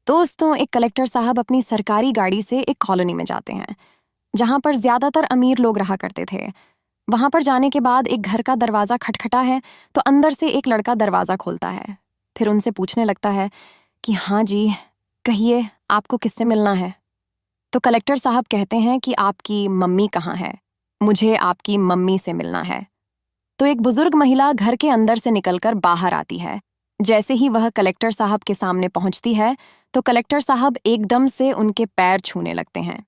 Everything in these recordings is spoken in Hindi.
दोस्तों, एक कलेक्टर साहब अपनी सरकारी गाड़ी से एक कॉलोनी में जाते हैं जहां पर ज्यादातर अमीर लोग रहा करते थे। वहां पर जाने के बाद एक घर का दरवाजा खटखटा है तो अंदर से एक लड़का दरवाजा खोलता है। फिर उनसे पूछने लगता है कि हाँ जी, कहिए आपको किससे मिलना है। तो कलेक्टर साहब कहते हैं कि आपकी मम्मी कहाँ है, मुझे आपकी मम्मी से मिलना है। तो एक बुजुर्ग महिला घर के अंदर से निकलकर बाहर आती है। जैसे ही वह कलेक्टर साहब के सामने पहुंचती है तो कलेक्टर साहब एकदम से उनके पैर छूने लगते हैं।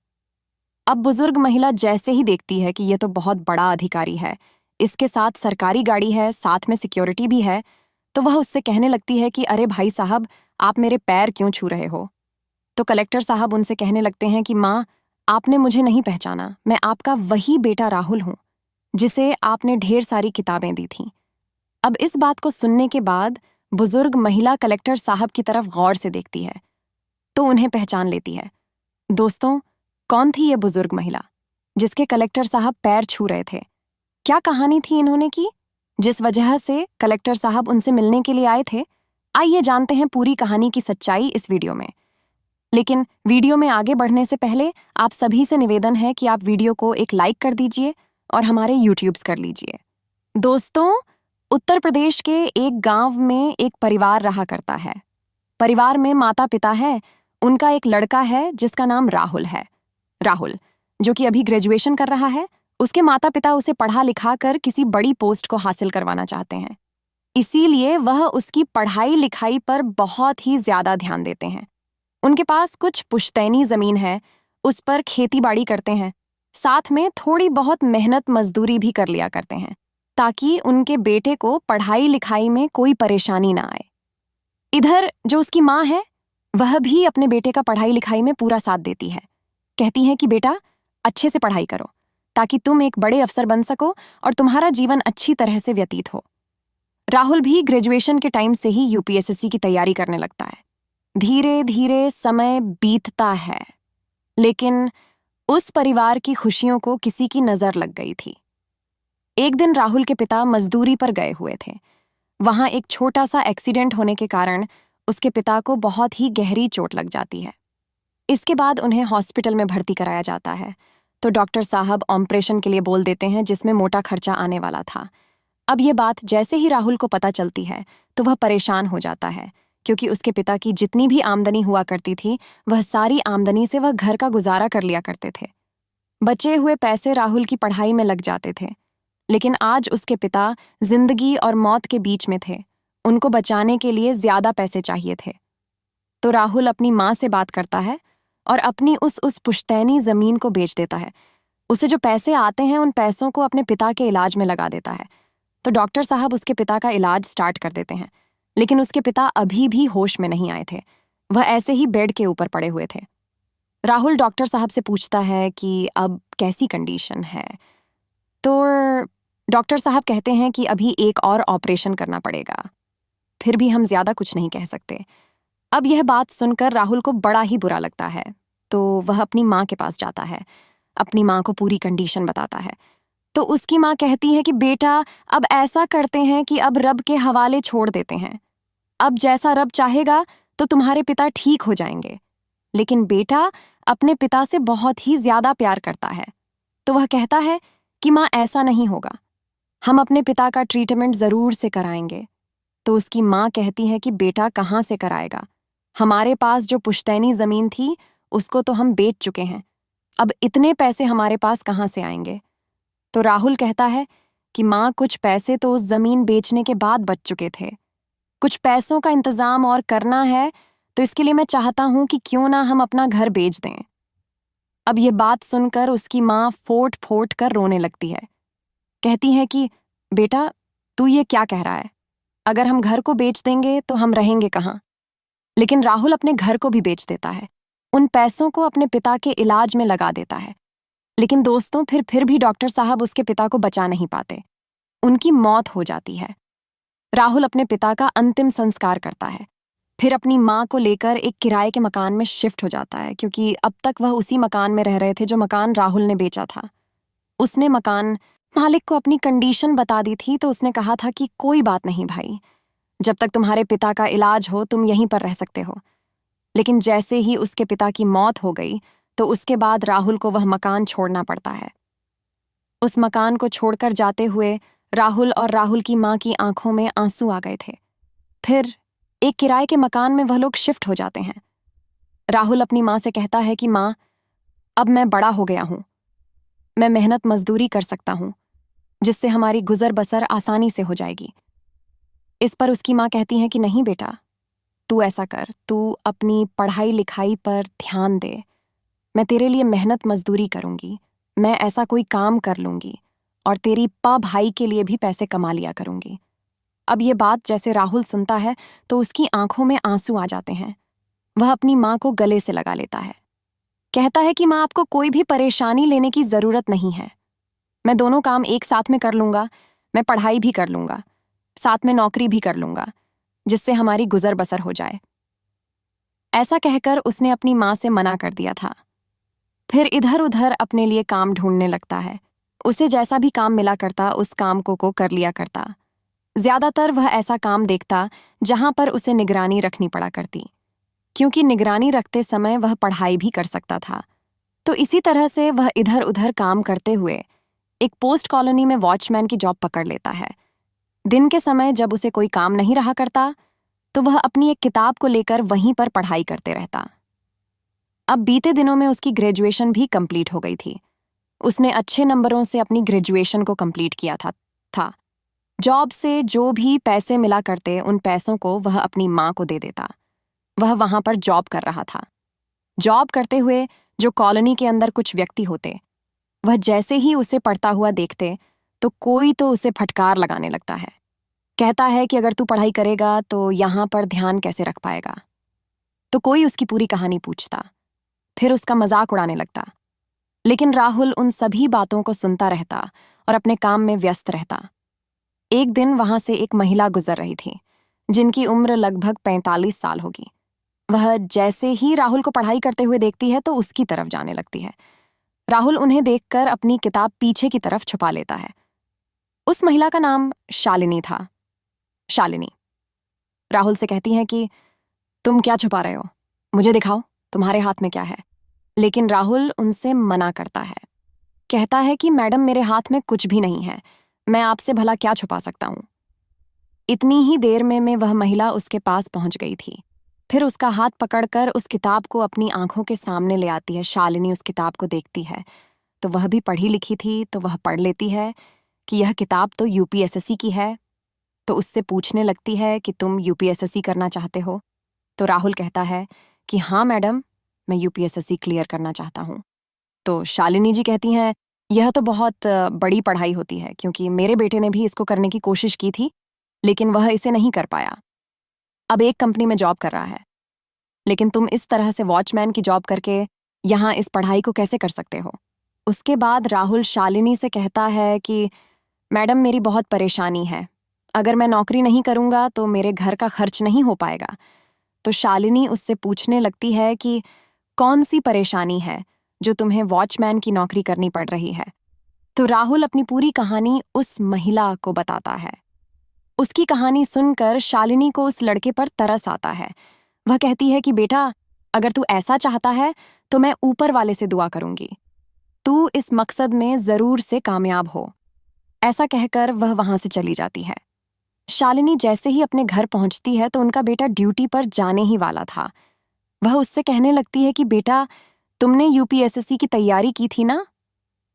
अब बुजुर्ग महिला जैसे ही देखती है कि ये तो बहुत बड़ा अधिकारी है, इसके साथ सरकारी गाड़ी है, साथ में सिक्योरिटी भी है, तो वह उससे कहने लगती है कि अरे भाई साहब, आप मेरे पैर क्यों छू रहे हो। तो कलेक्टर साहब उनसे कहने लगते हैं कि माँ, आपने मुझे नहीं पहचाना, मैं आपका वही बेटा राहुल हूं जिसे आपने ढेर सारी किताबें दी थीं। अब इस बात को सुनने के बाद बुजुर्ग महिला कलेक्टर साहब की तरफ गौर से देखती है तो उन्हें पहचान लेती है। दोस्तों, कौन थी ये बुजुर्ग महिला जिसके कलेक्टर साहब पैर छू रहे थे? क्या कहानी थी इन्होंने की जिस वजह से कलेक्टर साहब उनसे मिलने के लिए आए थे? आइए जानते हैं पूरी कहानी की सच्चाई इस वीडियो में। लेकिन वीडियो में आगे बढ़ने से पहले आप सभी से निवेदन है कि आप वीडियो को एक लाइक कर दीजिए और हमारे यूट्यूब्स कर लीजिए। दोस्तों, उत्तर प्रदेश के एक गांव में एक परिवार रहा करता है। परिवार में माता पिता है, उनका एक लड़का है जिसका नाम राहुल है। राहुल जो कि अभी ग्रेजुएशन कर रहा है, उसके माता पिता उसे पढ़ा लिखा कर किसी बड़ी पोस्ट को हासिल करवाना चाहते हैं, इसीलिए वह उसकी पढ़ाई लिखाई पर बहुत ही ज्यादा ध्यान देते हैं। उनके पास कुछ पुश्तैनी जमीन है, उस पर खेती बाड़ी करते हैं, साथ में थोड़ी बहुत मेहनत मजदूरी भी कर लिया करते हैं ताकि उनके बेटे को पढ़ाई लिखाई में कोई परेशानी ना आए। इधर जो उसकी माँ है वह भी अपने बेटे का पढ़ाई लिखाई में पूरा साथ देती है। कहती है कि बेटा, अच्छे से पढ़ाई करो ताकि तुम एक बड़े अफसर बन सको और तुम्हारा जीवन अच्छी तरह से व्यतीत हो। राहुल भी ग्रेजुएशन के टाइम से ही यूपीएससी की तैयारी करने लगता है। धीरे धीरे समय बीतता है, लेकिन उस परिवार की खुशियों को किसी की नजर लग गई थी। एक दिन राहुल के पिता मजदूरी पर गए हुए थे। वहां एक छोटा सा एक्सीडेंट होने के कारण उसके पिता को बहुत ही गहरी चोट लग जाती है। इसके बाद उन्हें हॉस्पिटल में भर्ती कराया जाता है तो डॉक्टर साहब ऑपरेशन के लिए बोल देते हैं जिसमें मोटा खर्चा आने वाला था। अब ये बात जैसे ही राहुल को पता चलती है तो वह परेशान हो जाता है, क्योंकि उसके पिता की जितनी भी आमदनी हुआ करती थी वह सारी आमदनी से वह घर का गुजारा कर लिया करते थे। बचे हुए पैसे राहुल की पढ़ाई में लग जाते थे, लेकिन आज उसके पिता जिंदगी और मौत के बीच में थे। उनको बचाने के लिए ज्यादा पैसे चाहिए थे। तो राहुल अपनी माँ से बात करता है और अपनी उस पुश्तैनी जमीन को बेच देता है। उसे जो पैसे आते हैं उन पैसों को अपने पिता के इलाज में लगा देता है। तो डॉक्टर साहब उसके पिता का इलाज स्टार्ट कर देते हैं, लेकिन उसके पिता अभी भी होश में नहीं आए थे। वह ऐसे ही बेड के ऊपर पड़े हुए थे। राहुल डॉक्टर साहब से पूछता है कि अब कैसी कंडीशन है। तो डॉक्टर साहब कहते हैं कि अभी एक और ऑपरेशन करना पड़ेगा, फिर भी हम ज्यादा कुछ नहीं कह सकते। अब यह बात सुनकर राहुल को बड़ा ही बुरा लगता है, तो वह अपनी माँ के पास जाता है, अपनी माँ को पूरी कंडीशन बताता है। तो उसकी माँ कहती है कि बेटा, अब ऐसा करते हैं कि अब रब के हवाले छोड़ देते हैं। अब जैसा रब चाहेगा तो तुम्हारे पिता ठीक हो जाएंगे। लेकिन बेटा अपने पिता से बहुत ही ज्यादा प्यार करता है, तो वह कहता है कि माँ, ऐसा नहीं होगा, हम अपने पिता का ट्रीटमेंट जरूर से कराएंगे। तो उसकी माँ कहती है कि बेटा, कहाँ से कराएगा, हमारे पास जो पुश्तैनी जमीन थी उसको तो हम बेच चुके हैं, अब इतने पैसे हमारे पास कहाँ से आएंगे। तो राहुल कहता है कि माँ, कुछ पैसे तो उस जमीन बेचने के बाद बच चुके थे, कुछ पैसों का इंतजाम और करना है, तो इसके लिए मैं चाहता हूं कि क्यों ना हम अपना घर बेच दें। अब ये बात सुनकर उसकी माँ फोट फोट कर रोने लगती है। कहती है कि बेटा, तू ये क्या कह रहा है, अगर हम घर को बेच देंगे तो हम रहेंगे कहाँ। लेकिन राहुल अपने घर को भी बेच देता है, उन पैसों को अपने पिता के इलाज में लगा देता है। लेकिन दोस्तों, फिर भी डॉक्टर साहब उसके पिता को बचा नहीं पाते, उनकी मौत हो जाती है। राहुल अपने पिता का अंतिम संस्कार करता है, फिर अपनी माँ को लेकर एक किराए के मकान में शिफ्ट हो जाता है, क्योंकि अब तक वह उसी मकान में रह रहे थे जो मकान राहुल ने बेचा था। उसने मकान मालिक को अपनी कंडीशन बता दी थी, तो उसने कहा था कि कोई बात नहीं भाई, जब तक तुम्हारे पिता का इलाज हो तुम यहीं पर रह सकते हो। लेकिन जैसे ही उसके पिता की मौत हो गई तो उसके बाद राहुल को वह मकान छोड़ना पड़ता है। उस मकान को छोड़कर जाते हुए राहुल और राहुल की माँ की आंखों में आंसू आ गए थे। फिर एक किराए के मकान में वह लोग शिफ्ट हो जाते हैं। राहुल अपनी माँ से कहता है कि माँ, अब मैं बड़ा हो गया हूँ, मैं मेहनत मजदूरी कर सकता हूँ, जिससे हमारी गुजर बसर आसानी से हो जाएगी। इस पर उसकी माँ कहती है कि नहीं बेटा, तू ऐसा कर, तू अपनी पढ़ाई लिखाई पर ध्यान दे, मैं तेरे लिए मेहनत मजदूरी करूंगी, मैं ऐसा कोई काम कर लूंगी और तेरी भाई के लिए भी पैसे कमा लिया करूंगी। अब ये बात जैसे राहुल सुनता है तो उसकी आंखों में आंसू आ जाते हैं। वह अपनी माँ को गले से लगा लेता है, कहता है कि माँ, आपको कोई भी परेशानी लेने की जरूरत नहीं है, मैं दोनों काम एक साथ में कर लूंगा, मैं पढ़ाई भी कर लूंगा, साथ में नौकरी भी कर लूंगा, जिससे हमारी गुजर बसर हो जाए। ऐसा कहकर उसने अपनी माँ से मना कर दिया था। फिर इधर उधर अपने लिए काम ढूंढने लगता है। उसे जैसा भी काम मिला करता उस काम को कर लिया करता। ज्यादातर वह ऐसा काम देखता जहां पर उसे निगरानी रखनी पड़ा करती, क्योंकि निगरानी रखते समय वह पढ़ाई भी कर सकता था। तो इसी तरह से वह इधर उधर काम करते हुए एक पोस्ट कॉलोनी में वॉचमैन की जॉब पकड़ लेता है। दिन के समय जब उसे कोई काम नहीं रहा करता तो वह अपनी एक किताब को लेकर वहीं पर पढ़ाई करते रहता। अब बीते दिनों में उसकी ग्रेजुएशन भी कंप्लीट हो गई थी। उसने अच्छे नंबरों से अपनी ग्रेजुएशन को कंप्लीट किया था। जॉब से जो भी पैसे मिला करते उन पैसों को वह अपनी माँ को दे देता। वह वहां पर जॉब कर रहा था। जॉब करते हुए जो कॉलोनी के अंदर कुछ व्यक्ति होते, वह जैसे ही उसे पढ़ता हुआ देखते तो कोई तो उसे फटकार लगाने लगता है। कहता है कि अगर तू पढ़ाई करेगा तो यहाँ पर ध्यान कैसे रख पाएगा। तो कोई उसकी पूरी कहानी पूछता, फिर उसका मजाक उड़ाने लगता। लेकिन राहुल उन सभी बातों को सुनता रहता और अपने काम में व्यस्त रहता। एक दिन वहां से एक महिला गुजर रही थी, जिनकी उम्र लगभग 45 साल होगी। वह जैसे ही राहुल को पढ़ाई करते हुए देखती है तो उसकी तरफ जाने लगती है। राहुल उन्हें देखकर अपनी किताब पीछे की तरफ छुपा लेता है। उस महिला का नाम शालिनी था। शालिनी राहुल से कहती है कि तुम क्या छुपा रहे हो, मुझे दिखाओ, तुम्हारे हाथ में क्या है। लेकिन राहुल उनसे मना करता है, कहता है कि मैडम, मेरे हाथ में कुछ भी नहीं है, मैं आपसे भला क्या छुपा सकता हूं। इतनी ही देर में वह महिला उसके पास पहुंच गई थी। फिर उसका हाथ पकड़कर उस किताब को अपनी आंखों के सामने ले आती है। शालिनी उस किताब को देखती है तो वह भी पढ़ी लिखी थी, तो वह पढ़ लेती है कि यह किताब तो यूपीएसएससी की है। तो उससे पूछने लगती है कि तुम यूपीएसएससी करना चाहते हो। तो राहुल कहता है कि हाँ मैडम, मैं यूपीएसएससी क्लियर करना चाहता हूँ। तो शालिनी जी कहती हैं, यह तो बहुत बड़ी पढ़ाई होती है, क्योंकि मेरे बेटे ने भी इसको करने की कोशिश की थी, लेकिन वह इसे नहीं कर पाया। अब एक कंपनी में जॉब कर रहा है, लेकिन तुम इस तरह से वॉचमैन की जॉब करके यहाँ इस पढ़ाई को कैसे कर सकते हो। उसके बाद राहुल शालिनी से कहता है कि मैडम, मेरी बहुत परेशानी है, अगर मैं नौकरी नहीं करूँगा तो मेरे घर का खर्च नहीं हो पाएगा। तो शालिनी उससे पूछने लगती है कि कौन सी परेशानी है जो तुम्हें वॉचमैन की नौकरी करनी पड़ रही है। तो राहुल अपनी पूरी कहानी उस महिला को बताता है। उसकी कहानी सुनकर शालिनी को उस लड़के पर तरस आता है। वह कहती है कि बेटा, अगर तू ऐसा चाहता है तो मैं ऊपर वाले से दुआ करूंगी, तू इस मकसद में जरूर से कामयाब हो। ऐसा कहकर वह वहां से चली जाती है। शालिनी जैसे ही अपने घर पहुंचती है तो उनका बेटा ड्यूटी पर जाने ही वाला था। वह उससे कहने लगती है कि बेटा, तुमने यूपीएसएससी की तैयारी की थी ना।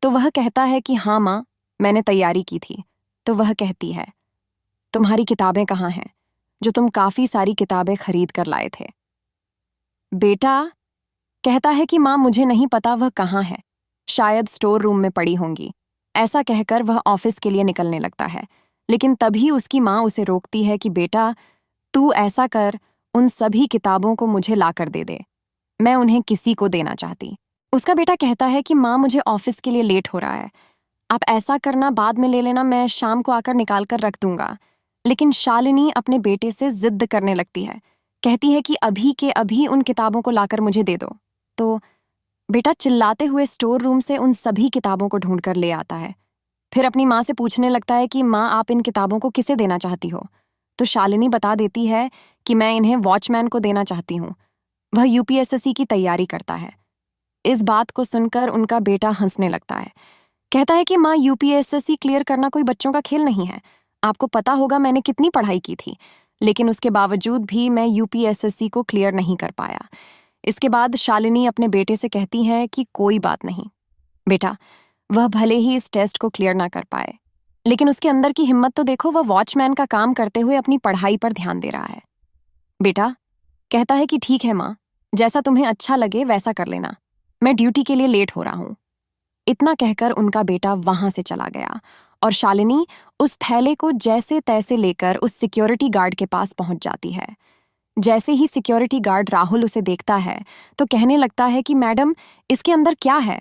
तो वह कहता है कि हाँ माँ, मैंने तैयारी की थी। तो वह कहती है, तुम्हारी किताबें कहाँ हैं, जो तुम काफी सारी किताबें खरीद कर लाए थे। बेटा कहता है कि माँ, मुझे नहीं पता वह कहाँ है, शायद स्टोर रूम में पड़ी होंगी। ऐसा कहकर वह ऑफिस के लिए निकलने लगता है, लेकिन तभी उसकी माँ उसे रोकती है कि बेटा, तू ऐसा कर, उन सभी किताबों को मुझे लाकर दे दे, मैं उन्हें किसी को देना चाहती। उसका बेटा कहता है कि माँ, मुझे ऑफिस के लिए लेट हो रहा है, आप ऐसा करना, बाद में ले लेना, मैं शाम को आकर निकाल कर रख दूंगा। लेकिन शालिनी अपने बेटे से जिद करने लगती है, कहती है कि अभी के अभी उन किताबों को लाकर मुझे दे दो। तो बेटा चिल्लाते हुए स्टोर रूम से उन सभी किताबों को ढूंढकर ले आता है। फिर अपनी माँ से पूछने लगता है कि माँ, आप इन किताबों को किसे देना चाहती हो। तो शालिनी बता देती है कि मैं इन्हें वॉचमैन को देना चाहती हूँ, वह यूपीएसएससी की तैयारी करता है। इस बात को सुनकर उनका बेटा हंसने लगता है। कहता है कि माँ, यूपीएसएससी क्लियर करना कोई बच्चों का खेल नहीं है। आपको पता होगा मैंने कितनी पढ़ाई की थी, लेकिन उसके बावजूद भी मैं यूपीएसएससी को क्लियर नहीं कर पाया। इसके बाद शालिनी अपने बेटे से कहती है कि कोई बात नहीं बेटा, वह भले ही इस टेस्ट को क्लियर ना कर पाए, लेकिन उसके अंदर की हिम्मत तो देखो, वह वॉचमैन का काम करते हुए अपनी पढ़ाई पर ध्यान दे रहा है। बेटा कहता है कि ठीक है माँ, जैसा तुम्हें अच्छा लगे वैसा कर लेना, मैं ड्यूटी के लिए लेट हो रहा हूँ। इतना कहकर उनका बेटा वहां से चला गया और शालिनी उस थैले को जैसे तैसे लेकर उस सिक्योरिटी गार्ड के पास पहुंच जाती है। जैसे ही सिक्योरिटी गार्ड राहुल उसे देखता है तो कहने लगता है कि मैडम, इसके अंदर क्या है?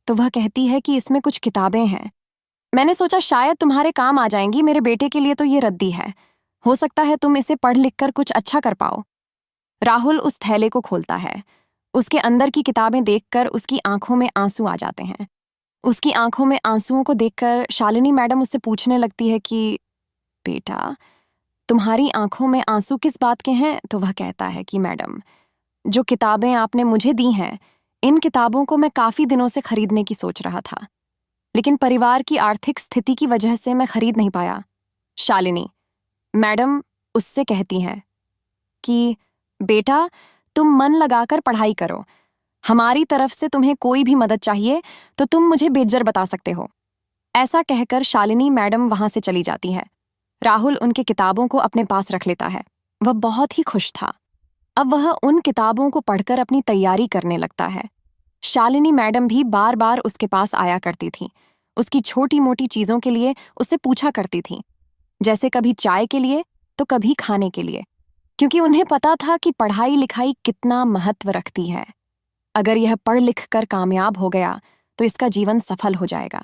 तो वह कहती है कि इसमें कुछ किताबें हैं। मैंने सोचा शायद तुम्हारे काम आ जाएंगी, मेरे बेटे के लिए तो ये रद्दी है, हो सकता है तुम इसे पढ़ लिख कर कुछ अच्छा कर पाओ। राहुल उस थैले को खोलता है। उसके अंदर की किताबें देखकर उसकी आंखों में आंसू आ जाते हैं। उसकी आंखों में आंसुओं को देखकर शालिनी मैडम उससे पूछने लगती है कि बेटा, तुम्हारी आंखों में आंसू किस बात के हैं? तो वह कहता है कि मैडम, जो किताबें आपने मुझे दी हैं, इन किताबों को मैं काफी दिनों से खरीदने की सोच रहा था, लेकिन परिवार की आर्थिक स्थिति की वजह से मैं खरीद नहीं पाया। शालिनी मैडम उससे कहती हैं कि बेटा, तुम मन लगाकर पढ़ाई करो, हमारी तरफ से तुम्हें कोई भी मदद चाहिए तो तुम मुझे बेझिझक बता सकते हो। ऐसा कहकर शालिनी मैडम वहां से चली जाती है। राहुल उनके किताबों को अपने पास रख लेता है। वह बहुत ही खुश था। अब वह उन किताबों को पढ़कर अपनी तैयारी करने लगता है। शालिनी मैडम भी बार बार उसके पास आया करती थी। उसकी छोटी मोटी चीजों के लिए उससे पूछा करती थी, जैसे कभी चाय के लिए तो कभी खाने के लिए, क्योंकि उन्हें पता था कि पढ़ाई लिखाई कितना महत्व रखती है। अगर यह पढ़ लिख कर कामयाब हो गया तो इसका जीवन सफल हो जाएगा।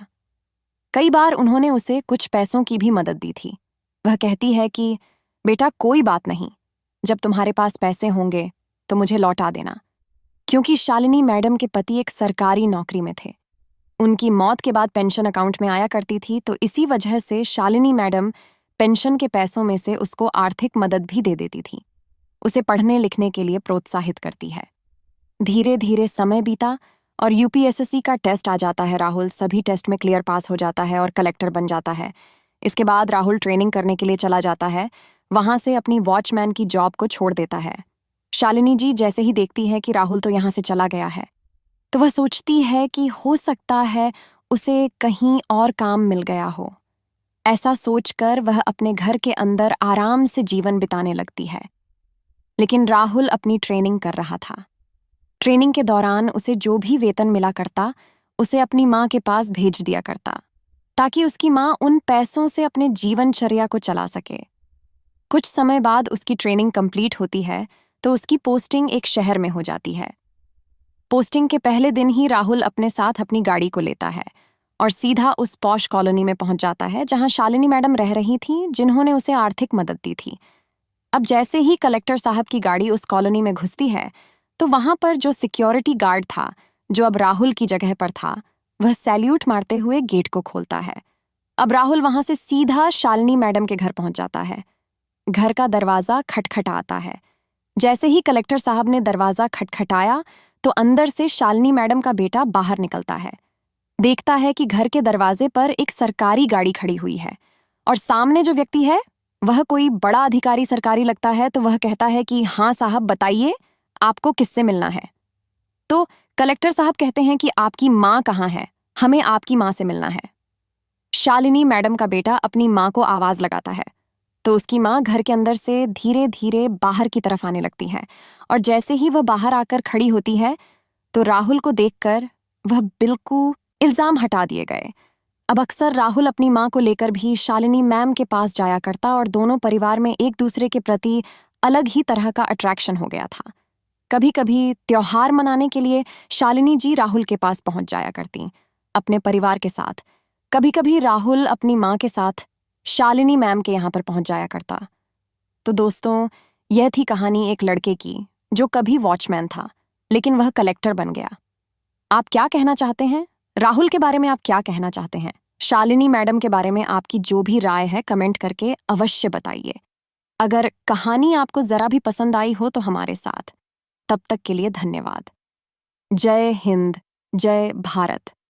कई बार उन्होंने उसे कुछ पैसों की भी मदद दी थी। वह कहती है कि बेटा, कोई बात नहीं, जब तुम्हारे पास पैसे होंगे तो मुझे लौटा देना, क्योंकि शालिनी मैडम के पति एक सरकारी नौकरी में थे। उनकी मौत के बाद पेंशन अकाउंट में आया करती थी, तो इसी वजह से शालिनी मैडम पेंशन के पैसों में से उसको आर्थिक मदद भी दे देती थी। उसे पढ़ने लिखने के लिए प्रोत्साहित करती है। धीरे धीरे समय बीता और यूपीएसएससी का टेस्ट आ जाता है। राहुल सभी टेस्ट में क्लियर पास हो जाता है और कलेक्टर बन जाता है। इसके बाद राहुल ट्रेनिंग करने के लिए चला जाता है। वहां से अपनी वॉचमैन की जॉब को छोड़ देता है। शालिनी जी जैसे ही देखती है कि राहुल तो यहाँ से चला गया है, तो वह सोचती है कि हो सकता है उसे कहीं और काम मिल गया हो। ऐसा सोचकर वह अपने घर के अंदर आराम से जीवन बिताने लगती है। लेकिन राहुल अपनी ट्रेनिंग कर रहा था। ट्रेनिंग के दौरान उसे जो भी वेतन मिला करता, उसे अपनी माँ के पास भेज दिया करता, ताकि उसकी माँ उन पैसों से अपने जीवनचर्या को चला सके। कुछ समय बाद उसकी ट्रेनिंग कंप्लीट होती है तो उसकी पोस्टिंग एक शहर में हो जाती है। पोस्टिंग के पहले दिन ही राहुल अपने साथ अपनी गाड़ी को लेता है और सीधा उस पॉश कॉलोनी में पहुंच जाता है जहां शालिनी मैडम रह रही थीं, जिन्होंने उसे आर्थिक मदद दी थी। अब जैसे ही कलेक्टर साहब की गाड़ी उस कॉलोनी में घुसती है तो वहां पर जो सिक्योरिटी गार्ड था, जो अब राहुल की जगह पर था, वह सैल्यूट मारते हुए गेट को खोलता है। अब राहुल वहां से सीधा शालिनी मैडम के घर पहुंच जाता है। घर का दरवाजा खटखटाता है। जैसे ही कलेक्टर साहब ने दरवाजा खटखटाया तो अंदर से शालिनी मैडम का बेटा बाहर निकलता है। देखता है कि घर के दरवाजे पर एक सरकारी गाड़ी खड़ी हुई है और सामने जो व्यक्ति है वह कोई बड़ा अधिकारी सरकारी लगता है। तो वह कहता है कि हाँ साहब, बताइए आपको किससे मिलना है। तो कलेक्टर साहब कहते हैं कि आपकी माँ कहाँ है, हमें आपकी माँ से मिलना है। शालिनी मैडम का बेटा अपनी माँ को आवाज लगाता है तो उसकी माँ घर के अंदर से धीरे धीरे बाहर की तरफ आने लगती है और जैसे ही वह बाहर आकर खड़ी होती है तो राहुल को देखकर वह बिल्कुल इल्जाम हटा दिए गए। अब अक्सर राहुल अपनी माँ को लेकर भी शालिनी मैम के पास जाया करता और दोनों परिवार में एक दूसरे के प्रति अलग ही तरह का अट्रैक्शन हो गया था। कभी कभी त्योहार मनाने के लिए शालिनी जी राहुल के पास पहुंच जाया करती अपने परिवार के साथ। कभी कभी राहुल अपनी माँ के साथ शालिनी मैम के यहाँ पर पहुंच जाया करता। तो दोस्तों, यह थी कहानी एक लड़के की जो कभी वॉचमैन था लेकिन वह कलेक्टर बन गया। आप क्या कहना चाहते हैं? राहुल के बारे में आप क्या कहना चाहते हैं? शालिनी मैडम के बारे में आपकी जो भी राय है कमेंट करके अवश्य बताइए। अगर कहानी आपको जरा भी पसंद आई हो तो हमारे साथ तब तक के लिए धन्यवाद। जय हिंद, जय भारत।